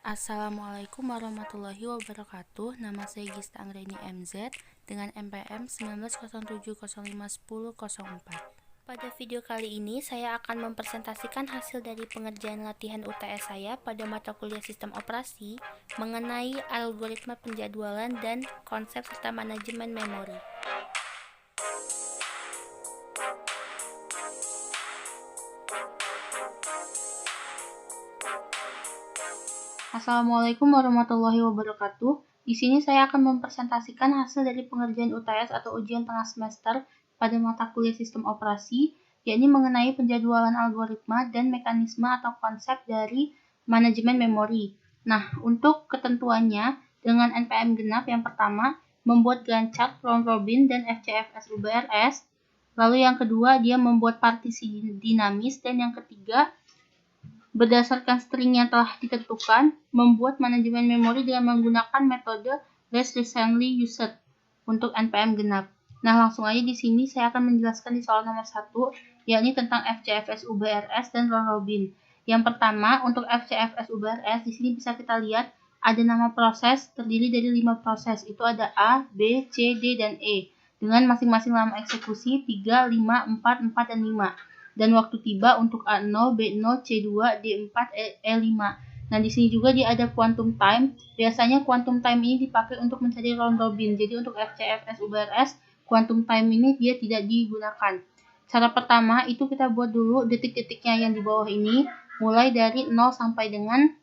Assalamualaikum warahmatullahi wabarakatuh. Nama saya Gista Anggreni MZ dengan NPM 1907051004. Pada video kali ini saya akan mempresentasikan hasil dari pengerjaan latihan UTS saya pada mata kuliah Sistem Operasi mengenai algoritma penjadwalan dan konsep serta manajemen memori. Assalamualaikum warahmatullahi wabarakatuh. Di sini saya akan mempresentasikan hasil dari pengerjaan UTS atau ujian tengah semester pada mata kuliah Sistem Operasi, yakni mengenai penjadwalan algoritma dan mekanisme atau konsep dari manajemen memori. Nah, untuk ketentuannya dengan NPM genap yang pertama, membuat Gantt chart, round robin, dan FCFS UBRS. Lalu yang kedua, dia membuat partisi dinamis, dan yang ketiga, berdasarkan string yang telah ditentukan, membuat manajemen memori dengan menggunakan metode Less Recently Used untuk NPM genap. Nah, langsung aja di sini saya akan menjelaskan di soal nomor 1, yakni tentang FCFS UBRS dan round robin. Yang pertama, untuk FCFS UBRS, di sini bisa kita lihat ada nama proses terdiri dari 5 proses. Itu ada A, B, C, D, dan E. Dengan masing-masing lama eksekusi 3, 5, 4, 4, dan 5. Dan waktu tiba untuk A0, B0, C2, D4, E5. Nah, di sini juga dia ada quantum time. Biasanya quantum time ini dipakai untuk mencari round robin. Jadi untuk FCFS UBRS, quantum time ini dia tidak digunakan. Cara pertama itu kita buat dulu detik-detiknya yang di bawah ini, mulai dari 0 sampai dengan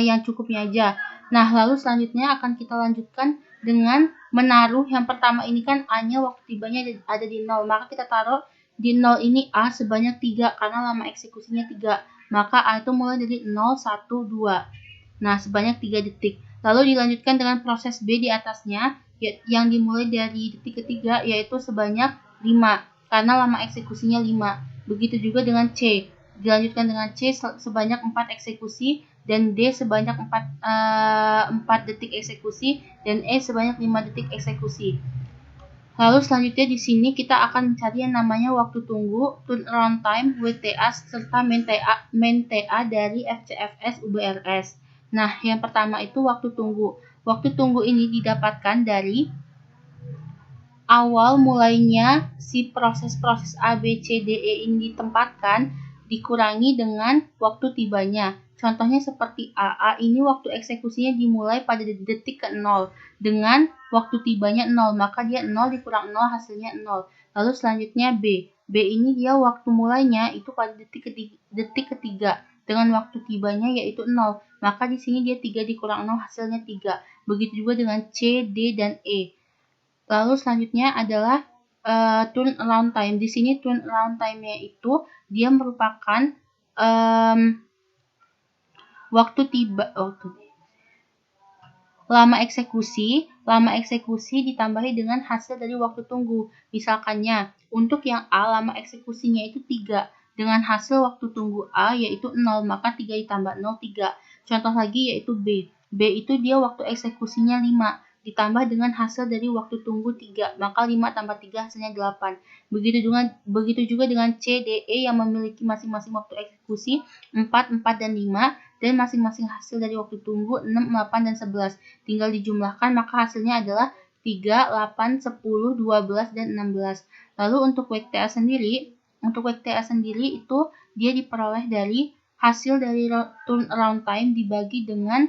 yang cukupnya aja. Nah, lalu selanjutnya akan kita lanjutkan dengan menaruh yang pertama ini kan A-nya waktu tibanya ada di 0. Maka kita taruh di 0 ini A sebanyak 3 karena lama eksekusinya 3. Maka A itu mulai dari 0, 1, 2. Nah, sebanyak 3 detik. Lalu dilanjutkan dengan proses B di atasnya yang dimulai dari detik ketiga yaitu sebanyak 5 karena lama eksekusinya 5. Begitu juga dengan C. Dilanjutkan dengan C sebanyak 4 eksekusi dan D sebanyak 4 detik eksekusi dan E sebanyak 5 detik eksekusi. Lalu selanjutnya di sini kita akan mencari yang namanya waktu tunggu, turnaround time, WTA, serta main TA dari FCFS UBRS. Nah, yang pertama itu waktu tunggu. Waktu tunggu ini didapatkan dari awal mulainya si proses-proses A, B, C, D, E ini ditempatkan dikurangi dengan waktu tibanya. Contohnya seperti A ini waktu eksekusinya dimulai pada detik ke-0 dengan waktu tibanya 0, maka dia 0 dikurang 0 hasilnya 0. Lalu selanjutnya B. B ini dia waktu mulainya itu pada detik ketiga dengan waktu tibanya yaitu 0, maka di sini dia 3 dikurang 0 hasilnya 3. Begitu juga dengan C, D, dan E. Lalu selanjutnya adalah turnaround time. Di sini turnaround time-nya itu dia merupakan lama eksekusi ditambahi dengan hasil dari waktu tunggu. Misalkannya, untuk yang A lama eksekusinya itu 3 dengan hasil waktu tunggu A yaitu 0, maka 3 ditambah 0 3. Contoh lagi yaitu B. B itu dia waktu eksekusinya 5 ditambah dengan hasil dari waktu tunggu 3, maka 5 tambah 3 hasilnya 8. Begitu juga dengan C, D, E yang memiliki masing-masing waktu eksekusi 4, 4, dan 5, dan masing-masing hasil dari waktu tunggu 6, 8, dan 11. Tinggal dijumlahkan, maka hasilnya adalah 3, 8, 10, 12, dan 16. Lalu untuk WTA sendiri itu dia diperoleh dari hasil dari turnaround time dibagi dengan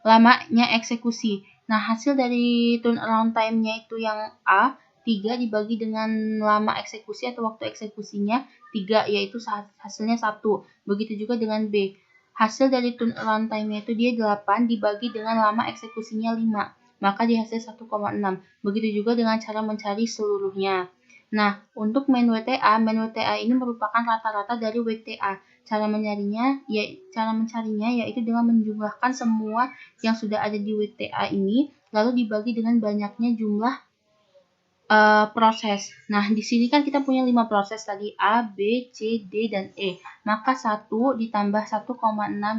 lamanya eksekusi. Nah, hasil dari turnaround time-nya itu yang A, 3 dibagi dengan lama eksekusi atau waktu eksekusinya 3, yaitu hasilnya 1. Begitu juga dengan B. Hasil dari turnaround time-nya itu dia 8 dibagi dengan lama eksekusinya 5, maka dia hasil 1,6. Begitu juga dengan cara mencari seluruhnya. Nah, untuk main WTA ini merupakan rata-rata dari WTA. Cara mencarinya yaitu dengan menjumlahkan semua yang sudah ada di WTA ini, lalu dibagi dengan banyaknya jumlah proses. Nah, di sini kan kita punya 5 proses tadi, A, B, C, D, dan E. Maka 1 ditambah 1,6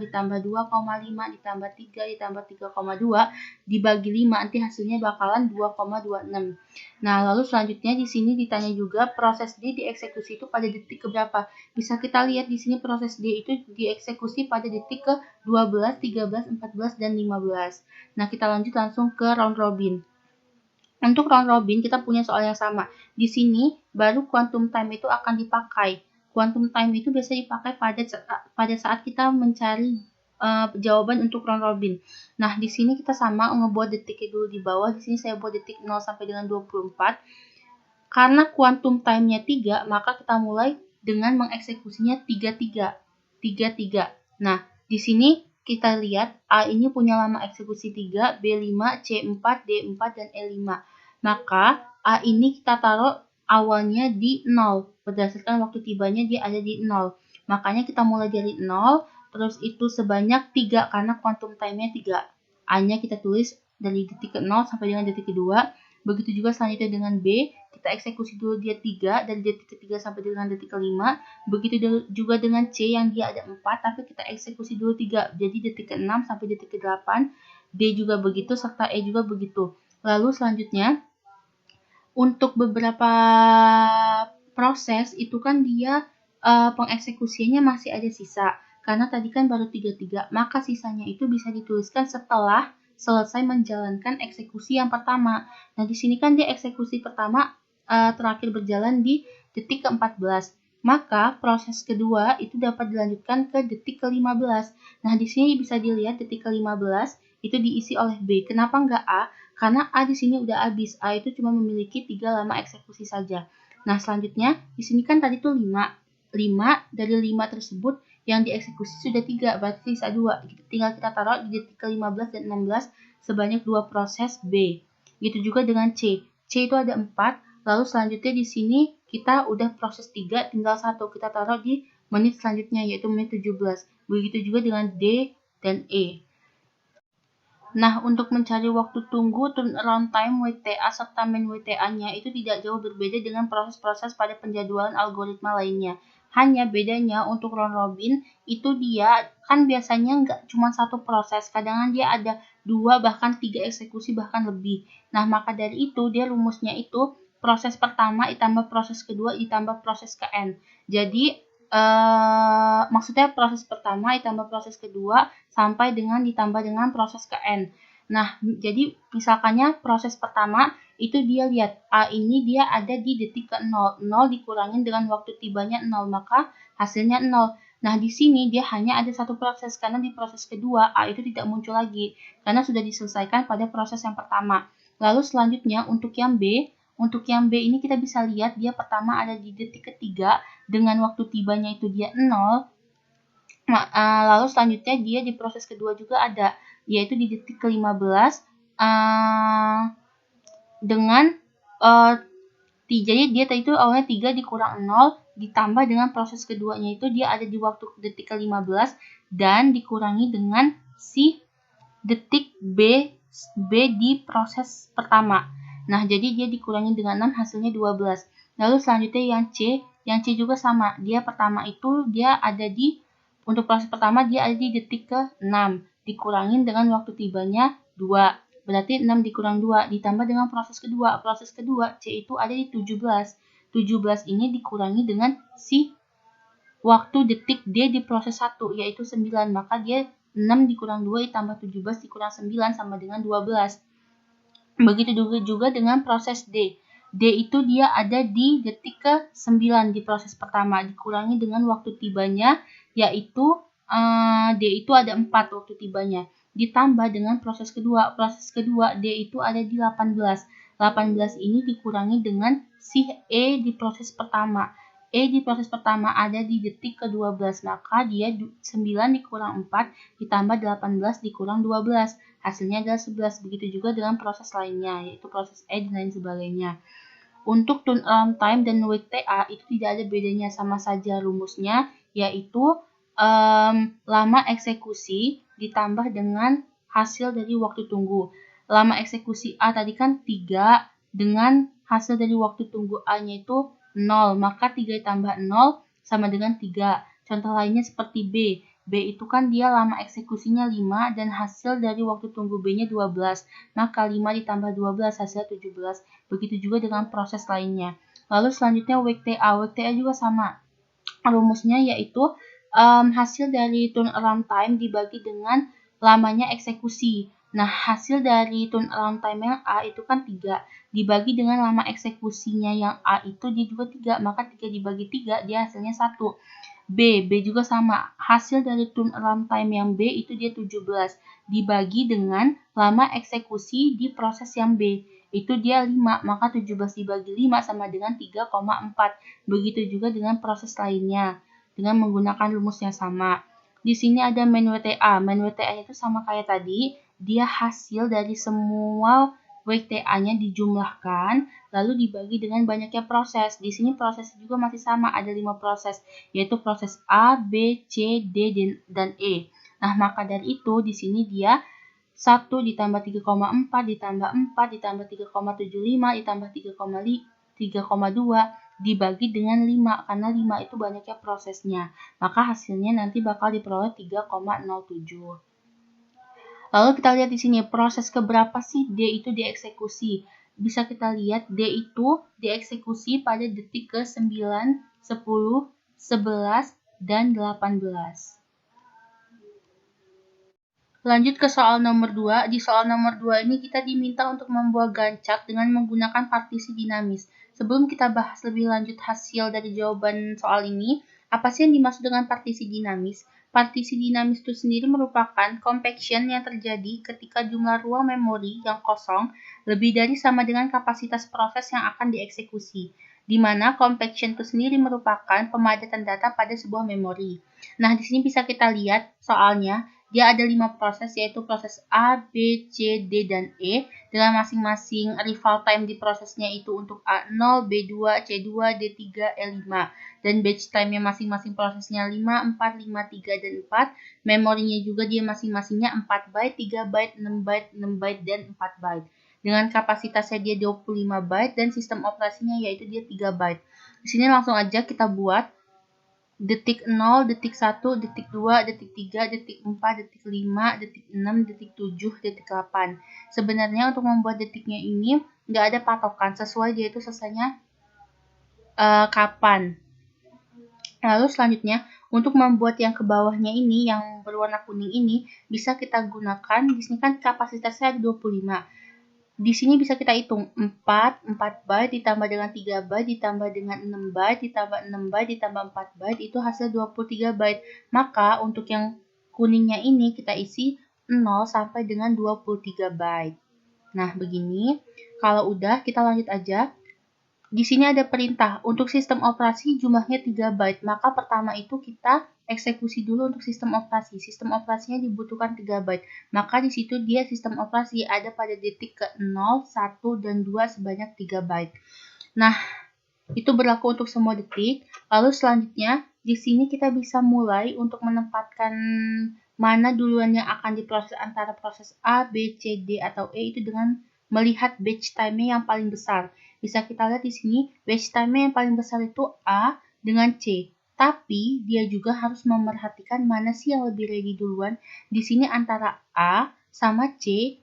ditambah 2,5 ditambah 3 ditambah 3,2 dibagi 5, nanti hasilnya bakalan 2,26. Nah, lalu selanjutnya di sini ditanya juga proses D dieksekusi itu pada detik keberapa. Bisa kita lihat di sini proses D itu dieksekusi pada detik ke 12, 13, 14, dan 15. Nah, kita lanjut langsung ke round robin. Untuk round robin kita punya soal yang sama. Di sini baru quantum time itu akan dipakai. Quantum time itu biasanya dipakai pada saat kita mencari jawaban untuk round robin. Nah, di sini kita sama ngebuat detiknya dulu di bawah. Di sini saya buat detik 0 sampai dengan 24. Karena quantum time-nya 3, maka kita mulai dengan mengeksekusinya 33. 33. Nah, di sini kita lihat A ini punya lama eksekusi 3, B5, C4, D4, dan E5. Maka A ini kita taruh awalnya di 0. Berdasarkan waktu tibanya dia ada di 0. Makanya kita mulai dari 0, terus itu sebanyak 3 karena quantum time-nya 3. A-nya kita tulis dari detik ke 0 sampai dengan detik kedua. Begitu juga selanjutnya dengan B, kita eksekusi dulu dia 3 dari detik ke-3 sampai dengan detik ke-5. Begitu juga dengan C yang dia ada 4, tapi kita eksekusi dulu 3. Jadi detik ke-6 sampai detik ke-8. D juga begitu, serta E juga begitu. Lalu selanjutnya, untuk beberapa proses itu kan dia pengeksekusiannya masih ada sisa. Karena tadi kan baru 33, maka sisanya itu bisa dituliskan setelah selesai menjalankan eksekusi yang pertama. Nah, di sini kan dia eksekusi pertama terakhir berjalan di detik ke-14. Maka proses kedua itu dapat dilanjutkan ke detik ke-15. Nah, di sini bisa dilihat detik ke-15 itu diisi oleh B. Kenapa enggak A? Karena A di sini udah habis. A itu cuma memiliki 3 lama eksekusi saja. Nah, selanjutnya di sini kan tadi tuh 5. 5 dari 5 tersebut yang dieksekusi sudah 3, berarti sisa 2. Tinggal kita taruh di detik ke-15 dan 16 sebanyak 2 proses B. Gitu juga dengan C. C itu ada 4, lalu selanjutnya di sini kita udah proses 3, tinggal 1. Kita taruh di menit selanjutnya, yaitu menit 17. Begitu juga dengan D dan E. Nah, untuk mencari waktu tunggu, turnaround time WTA serta min WTA-nya itu tidak jauh berbeda dengan proses-proses pada penjadwalan algoritma lainnya. Hanya bedanya untuk round robin itu dia kan biasanya nggak cuma satu proses, kadang dia ada 2 bahkan 3 eksekusi bahkan lebih. Nah, maka dari itu dia rumusnya itu proses pertama ditambah proses kedua ditambah proses ke N. Jadi maksudnya proses pertama ditambah proses kedua sampai dengan ditambah dengan proses ke N. Nah, jadi misalkannya proses pertama itu dia lihat A ini dia ada di detik ke 0. 0 dikurangin dengan waktu tibanya 0, maka hasilnya 0. Nah, di sini dia hanya ada satu proses karena di proses kedua A itu tidak muncul lagi karena sudah diselesaikan pada proses yang pertama. Lalu selanjutnya untuk yang B ini kita bisa lihat dia pertama ada di detik ketiga dengan waktu tibanya itu dia 0. Lalu selanjutnya dia di proses kedua juga ada, yaitu di detik ke-15 dengan jadi dia tadi itu awalnya 3 dikurang 0 ditambah dengan proses keduanya itu dia ada di waktu detik ke-15 dan dikurangi dengan si detik B di proses pertama. Nah, jadi dia dikurangi dengan 6 hasilnya 12. Lalu selanjutnya yang C juga sama. Dia pertama itu dia ada di untuk proses pertama dia ada di detik ke-6. Dikurangin dengan waktu tibanya 2. Berarti 6 dikurang 2 ditambah dengan proses kedua. Proses kedua C itu ada di 17. 17 ini dikurangi dengan si waktu detik D di proses 1 yaitu 9. Maka dia 6 dikurang 2 ditambah 17 dikurang 9 sama dengan 12. Begitu juga dengan proses D. D itu dia ada di detik ke-9 di proses pertama. Dikurangi dengan waktu tibanya, yaitu D itu ada 4 waktu tibanya. Ditambah dengan proses kedua. Proses kedua D itu ada di 18. 18 ini dikurangi dengan si E di proses pertama. E di proses pertama ada di detik ke-12, maka dia 9 dikurang 4 ditambah 18 dikurang 12. Hasilnya adalah 11. Begitu juga dengan proses lainnya, yaitu proses E dan lain sebagainya. Untuk turnaround time dan WTA itu tidak ada bedanya, sama saja rumusnya, yaitu lama eksekusi ditambah dengan hasil dari waktu tunggu. Lama eksekusi A tadi kan 3, dengan hasil dari waktu tunggu A-nya itu 0, maka 3 ditambah 0 sama dengan 3. Contoh lainnya seperti B. B itu kan dia lama eksekusinya 5 dan hasil dari waktu tunggu B-nya 12. Maka 5 ditambah 12 hasilnya 17. Begitu juga dengan proses lainnya. Lalu selanjutnya WTA. WTA juga sama. Rumusnya yaitu hasil dari turnaround time dibagi dengan lamanya eksekusi. Nah, hasil dari turnaround time yang A itu kan 3. Dibagi dengan lama eksekusinya yang A itu dia juga 3. Maka 3 dibagi 3 dia hasilnya 1. B juga sama. Hasil dari turnaround time yang B itu dia 17. Dibagi dengan lama eksekusi di proses yang B. Itu dia 5. Maka 17 dibagi 5 sama dengan 3,4. Begitu juga dengan proses lainnya. Dengan menggunakan rumus yang sama. Di sini ada main WTA. Main WTA itu sama kayak tadi. Dia hasil dari semua WTA-nya dijumlahkan, lalu dibagi dengan banyaknya proses. Di sini prosesnya juga masih sama, ada 5 proses, yaitu proses A, B, C, D, dan E. Nah, maka dari itu, di sini dia 1 ditambah 3,4, ditambah 4, ditambah 3,75, ditambah 3,2, dibagi dengan 5, karena 5 itu banyaknya prosesnya. Maka hasilnya nanti bakal diperoleh 3,07. Lalu kita lihat di sini proses keberapa sih D itu dieksekusi. Bisa kita lihat D itu dieksekusi pada detik ke 9, 10, 11, dan 18. Lanjut ke soal nomor 2. Di soal nomor 2 ini kita diminta untuk membuat gancak dengan menggunakan partisi dinamis. Sebelum kita bahas lebih lanjut hasil dari jawaban soal ini, apa sih yang dimaksud dengan partisi dinamis? Partisi dinamis itu sendiri merupakan compaction yang terjadi ketika jumlah ruang memori yang kosong lebih dari sama dengan kapasitas proses yang akan dieksekusi, di mana compaction itu sendiri merupakan pemadatan data pada sebuah memori. Nah, di sini bisa kita lihat soalnya, dia ada 5 proses, yaitu proses A, B, C, D, dan E, dengan masing-masing rival time di prosesnya itu untuk A0, B2, C2, D3, E5. Dan batch time-nya masing-masing prosesnya 5, 4, 5, 3, dan 4. Memorinya juga dia masing-masingnya 4 byte, 3 byte, 6 byte, 6 byte, dan 4 byte. Dengan kapasitasnya dia 25 byte, dan sistem operasinya yaitu dia 3 byte. Di sini langsung aja kita buat detik 0, detik 1, detik 2, detik 3, detik 4, detik 5, detik 6, detik 7, detik 8. Sebenarnya untuk membuat detiknya ini nggak ada patokan, sesuai dia itu selesainya kapan. Lalu selanjutnya, untuk membuat yang ke bawahnya ini, yang berwarna kuning ini, bisa kita gunakan, di sini kan kapasitasnya ada 25. Di sini bisa kita hitung 4 byte ditambah dengan 3 byte ditambah dengan 6 byte ditambah 6 byte ditambah 4 byte itu hasil 23 byte. Maka untuk yang kuningnya ini kita isi 0 sampai dengan 23 byte. Nah, begini. Kalau udah kita lanjut aja. Di sini ada perintah untuk sistem operasi jumlahnya 3 byte. Maka pertama itu kita eksekusi dulu untuk sistem operasi. Sistem operasinya dibutuhkan 3 byte. Maka di situ dia sistem operasi ada pada detik ke 0, 1, dan 2 sebanyak 3 byte. Nah, itu berlaku untuk semua detik. Lalu selanjutnya, di sini kita bisa mulai untuk menempatkan mana duluan yang akan diproses antara proses A, B, C, D, atau E itu dengan melihat batch time-nya yang paling besar. Bisa kita lihat di sini, batch time-nya yang paling besar itu A dengan C. Tapi, dia juga harus memerhatikan mana sih yang lebih ready duluan. Di sini antara A sama C,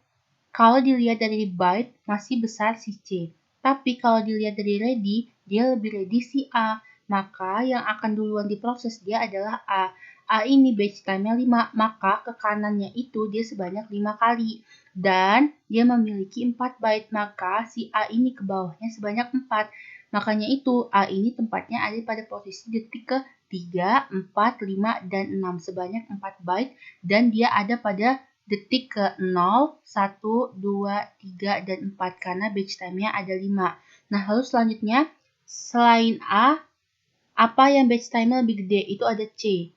kalau dilihat dari byte, masih besar si C. Tapi, kalau dilihat dari ready, dia lebih ready si A. Maka, yang akan duluan diproses dia adalah A. A ini batch time-nya 5, maka ke kanannya itu dia sebanyak 5 kali. Dan dia memiliki 4 byte, maka si A ini ke bawahnya sebanyak 4. Makanya itu A ini tempatnya ada pada posisi detik ke 3, 4, 5, dan 6 sebanyak 4 byte. Dan dia ada pada detik ke 0, 1, 2, 3, dan 4 karena batch time-nya ada 5. Nah, lalu selanjutnya selain A, apa yang batch time-nya lebih gede? Itu ada C.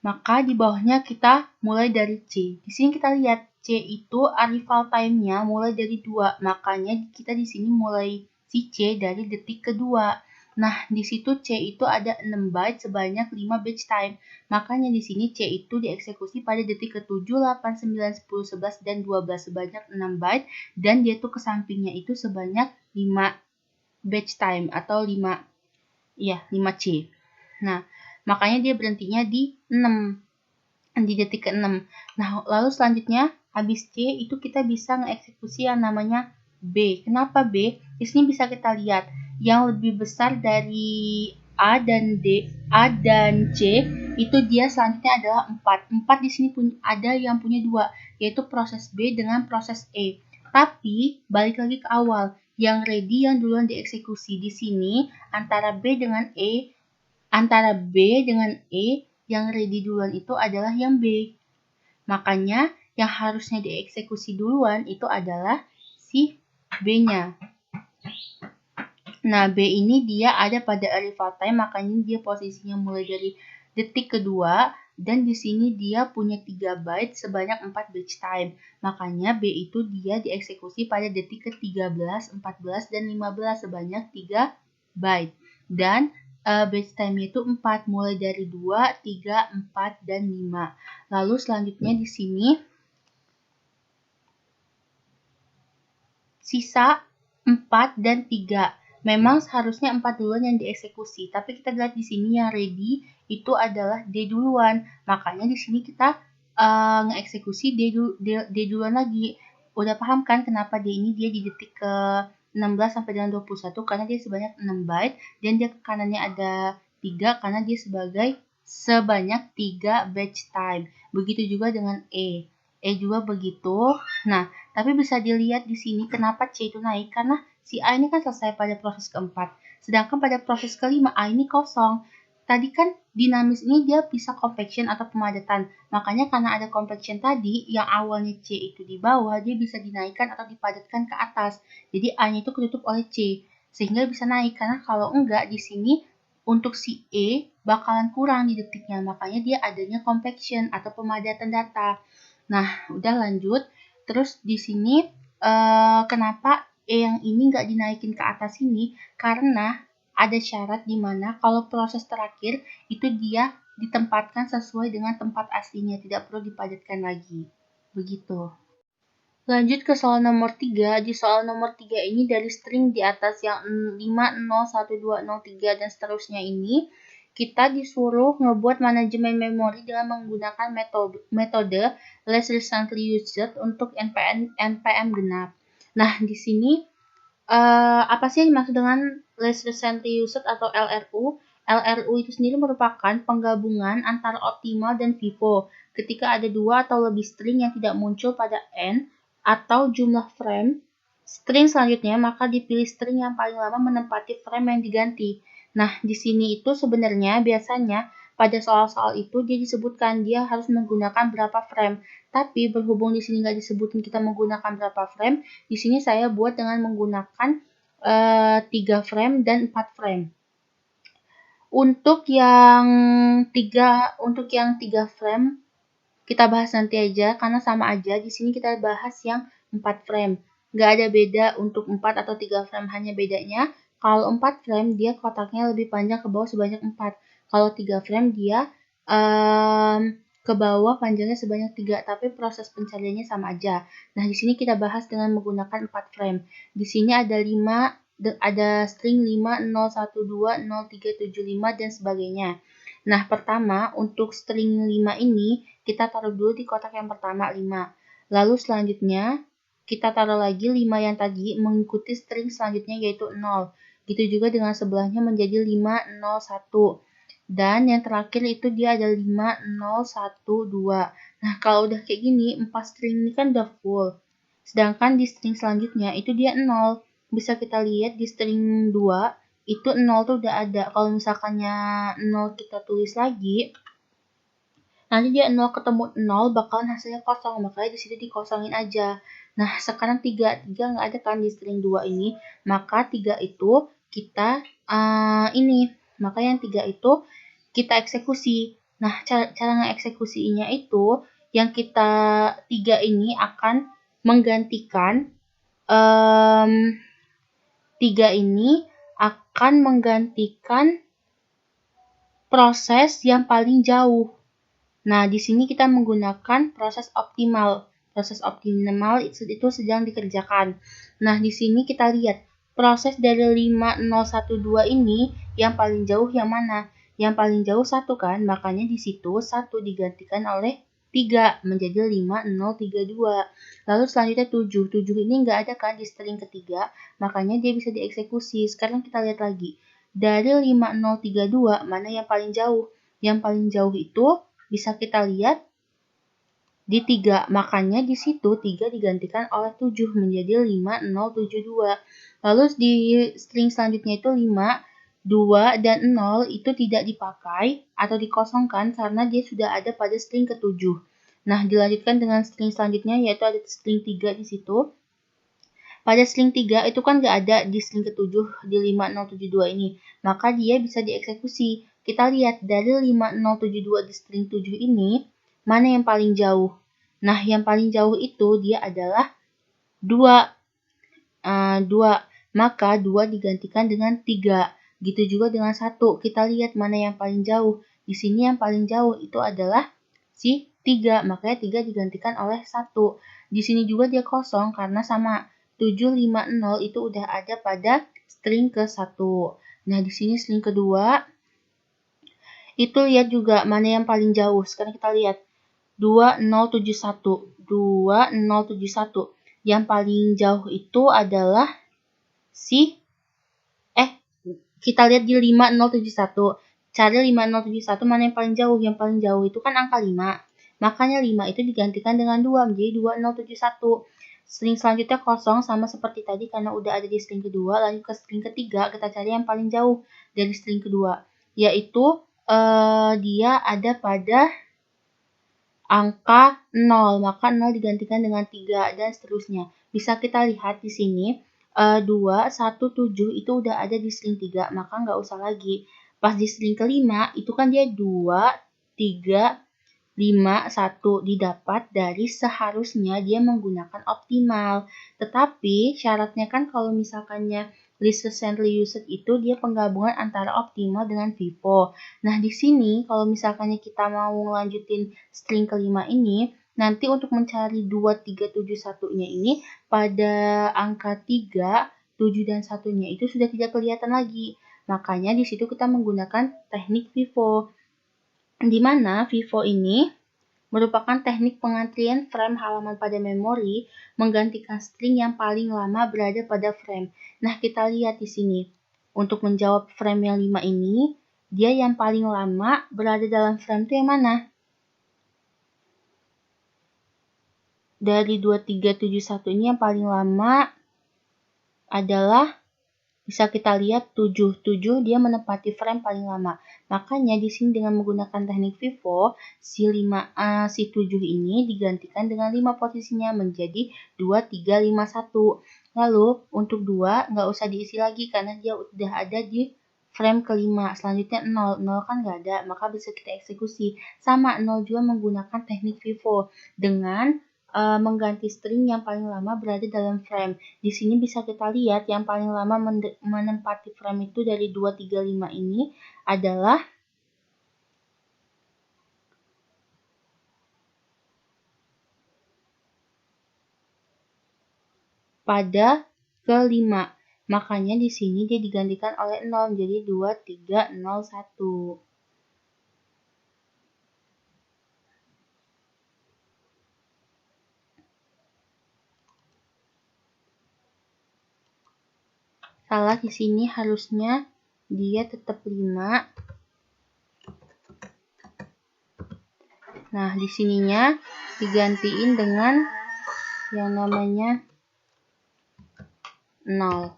Maka di bawahnya kita mulai dari C. Di sini kita lihat C itu arrival time-nya mulai dari 2. Makanya kita di sini mulai si C dari detik kedua. Nah, di situ C itu ada 6 byte sebanyak 5 batch time. Makanya di sini C itu dieksekusi pada detik ke-7, 8, 9, 10, 11, dan 12 sebanyak 6 byte. Dan dia tuh ke sampingnya itu sebanyak 5 batch time atau 5C. Nah, makanya dia berhentinya di 6, di detik ke-6. Nah, lalu selanjutnya habis C itu kita bisa ngeeksekusi yang namanya B. Kenapa B? Di sini bisa kita lihat yang lebih besar dari A dan C itu dia selanjutnya adalah 4. 4 di sini ada yang punya 2, yaitu proses B dengan proses E. Tapi balik lagi ke awal, yang ready yang duluan dieksekusi di sini antara B dengan E yang ready duluan itu adalah yang B. Makanya yang harusnya dieksekusi duluan itu adalah si B-nya. Nah, B ini dia ada pada arrival time, makanya dia posisinya mulai dari detik kedua, dan di sini dia punya 3 byte sebanyak 4 batch time. Makanya B itu dia dieksekusi pada detik ke-13, 14, dan 15 sebanyak 3 byte. Dan batch time-nya itu 4, mulai dari 2, 3, 4, dan 5. Lalu selanjutnya di sini sisa 4 dan 3. Memang seharusnya 4 duluan yang dieksekusi, tapi kita lihat di sini yang ready itu adalah D duluan. Makanya di sini kita ngeeksekusi D duluan lagi. Udah paham kan kenapa D ini dia di detik ke 16 sampai dengan 21 karena dia sebanyak 6 byte dan dia ke kanannya ada 3 karena dia sebanyak 3 batch time. Begitu juga dengan E. E juga begitu. Nah, tapi bisa dilihat di sini kenapa C itu naik karena si A ini kan selesai pada proses keempat. Sedangkan pada proses kelima A ini kosong. Tadi kan dinamis ini dia bisa compaction atau pemadatan. Makanya karena ada compaction tadi yang awalnya C itu di bawah dia bisa dinaikkan atau dipadatkan ke atas. Jadi A-nya itu ketutup oleh C sehingga bisa naik karena kalau enggak di sini untuk si E bakalan kurang di detiknya. Makanya dia adanya compaction atau pemadatan data. Nah, udah lanjut. Terus di sini kenapa E yang ini nggak dinaikin ke atas ini? Karena ada syarat di mana kalau proses terakhir itu dia ditempatkan sesuai dengan tempat aslinya, tidak perlu dipadatkan lagi. Begitu. Lanjut ke soal nomor 3. Di soal nomor 3 ini dari string di atas yang 5, 0, 1, 2, 0, 3, dan seterusnya ini, kita disuruh ngebuat manajemen memori dengan menggunakan metode least recently used untuk NPM genap. Nah, di sini apa sih yang dimaksud dengan least recently used atau LRU? LRU itu sendiri merupakan penggabungan antara optimal dan vivo. Ketika ada 2 atau lebih string yang tidak muncul pada N atau jumlah frame string selanjutnya, maka dipilih string yang paling lama menempati frame yang diganti. Nah, di sini itu sebenarnya biasanya pada soal-soal itu dia disebutkan dia harus menggunakan berapa frame. Tapi berhubung di sini nggak disebutin kita menggunakan berapa frame, di sini saya buat dengan menggunakan 3 frame dan 4 frame. Untuk yang 3 frame kita bahas nanti aja karena sama aja. Di sini kita bahas yang 4 frame. Nggak ada beda untuk 4 atau 3 frame, hanya bedanya kalau 4 frame dia kotaknya lebih panjang ke bawah sebanyak 4. Kalau 3 frame dia ke bawah panjangnya sebanyak 3, tapi proses pencariannya sama aja. Nah, di sini kita bahas dengan menggunakan 4 frame. Di sini ada string 5, 0, 1, 2, 0, 3, 7, 5, dan sebagainya. Nah, pertama untuk string 5 ini kita taruh dulu di kotak yang pertama 5. Lalu selanjutnya kita taruh lagi 5 yang tadi mengikuti string selanjutnya yaitu 0. Gitu juga dengan sebelahnya menjadi 5, 0, 1. Dan yang terakhir itu dia ada 5, 0, 1, 2. Nah, kalau udah kayak gini, 4 string ini kan udah full. Sedangkan di string selanjutnya itu dia 0. Bisa kita lihat di string 2 itu 0 tuh udah ada. Kalau misalkannya 0 kita tulis lagi, nanti dia 0 ketemu 0 bakalan hasilnya kosong. Makanya di situ dikosongin aja. Nah, sekarang 3 nggak ada kan di string 2 ini. Maka 3 itu kita maka yang 3 itu kita eksekusi. Nah, cara ngeksekusinya itu yang kita 3 ini akan menggantikan 3 ini akan menggantikan proses yang paling jauh. Nah, di sini kita menggunakan proses optimal. Proses optimal itu sedang dikerjakan. Nah, di sini kita lihat proses dari 5012 ini yang paling jauh yang mana? Yang paling jauh 1 kan? Makanya di situ 1 digantikan oleh 3 menjadi 5032. Lalu selanjutnya 7. 7 ini nggak ada kan di string ketiga, makanya dia bisa dieksekusi. Sekarang kita lihat lagi. Dari 5032 mana yang paling jauh? Yang paling jauh itu bisa kita lihat di 3, makanya di situ 3 digantikan oleh 7 menjadi 5072. Lalu di string selanjutnya itu 5, 2, dan 0 itu tidak dipakai atau dikosongkan karena dia sudah ada pada string ke-7. Nah, dilanjutkan dengan string selanjutnya yaitu ada string 3 di situ. Pada string 3 itu kan nggak ada di string ke-7 di 5072 ini, maka dia bisa dieksekusi. Kita lihat dari 5072 di string 7 ini, mana yang paling jauh? Nah, yang paling jauh itu dia adalah 2. 2. Maka 2 digantikan dengan 3. Gitu juga dengan 1. Kita lihat mana yang paling jauh. Di sini yang paling jauh itu adalah si 3. Makanya 3 digantikan oleh 1. Di sini juga dia kosong karena sama 750 itu udah ada pada string ke-1. Nah, di sini string kedua itu lihat juga mana yang paling jauh. Sekarang kita lihat 2071. 2071. Yang paling jauh itu adalah kita lihat di 5071. Cari 5071 mana yang paling jauh? Yang paling jauh itu kan angka 5. Makanya 5 itu digantikan dengan 2 menjadi 2071. String selanjutnya kosong sama seperti tadi karena udah ada di string kedua. Lanjut ke string ketiga, kita cari yang paling jauh dari string kedua. Yaitu dia ada pada angka 0, maka 0 digantikan dengan 3 dan seterusnya. Bisa kita lihat di sini 2, 1, 7 itu udah ada di string 3, maka nggak usah lagi. Pas di string kelima itu kan dia 2, 3, 5, 1 didapat dari seharusnya dia menggunakan optimal. Tetapi syaratnya kan kalau misalkannya list recently used itu dia penggabungan antara optimal dengan FIFO. Nah, di sini kalau misalkannya kita mau lanjutin string kelima ini, nanti untuk mencari 2371-nya ini pada angka 3, 7 dan 1-nya itu sudah tidak kelihatan lagi. Makanya di situ kita menggunakan teknik FIFO. Di mana FIFO ini merupakan teknik pengantrian frame halaman pada memori menggantikan string yang paling lama berada pada frame. Nah, kita lihat di sini. Untuk menjawab frame yang 5 ini, dia yang paling lama berada dalam frame itu yang mana? Dari 2371 ini yang paling lama adalah bisa kita lihat 7 dia menempati frame paling lama. Makanya di sini dengan menggunakan teknik FIFO, si 7 ini digantikan dengan 5 posisinya menjadi 2, 3, 5, 1. Lalu untuk 2 nggak usah diisi lagi karena dia udah ada di frame kelima. Selanjutnya 0. 0 kan nggak ada, maka bisa kita eksekusi. Sama 0 juga menggunakan teknik FIFO dengan mengganti string yang paling lama berada dalam frame. Di sini bisa kita lihat yang paling lama menempati frame itu dari 2, 3, 5 ini adalah pada kelima. Makanya di sini dia digantikan oleh 0 jadi 2, 3, 0, 1. Salah di sini harusnya dia tetap 5. Nah, di sininya digantiin dengan yang namanya 0.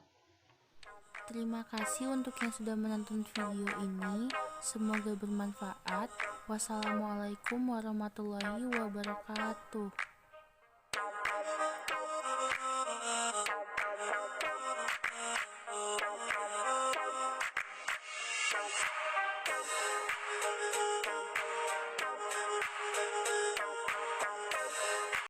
Terima kasih untuk yang sudah menonton video ini. Semoga bermanfaat. Wassalamualaikum warahmatullahi wabarakatuh.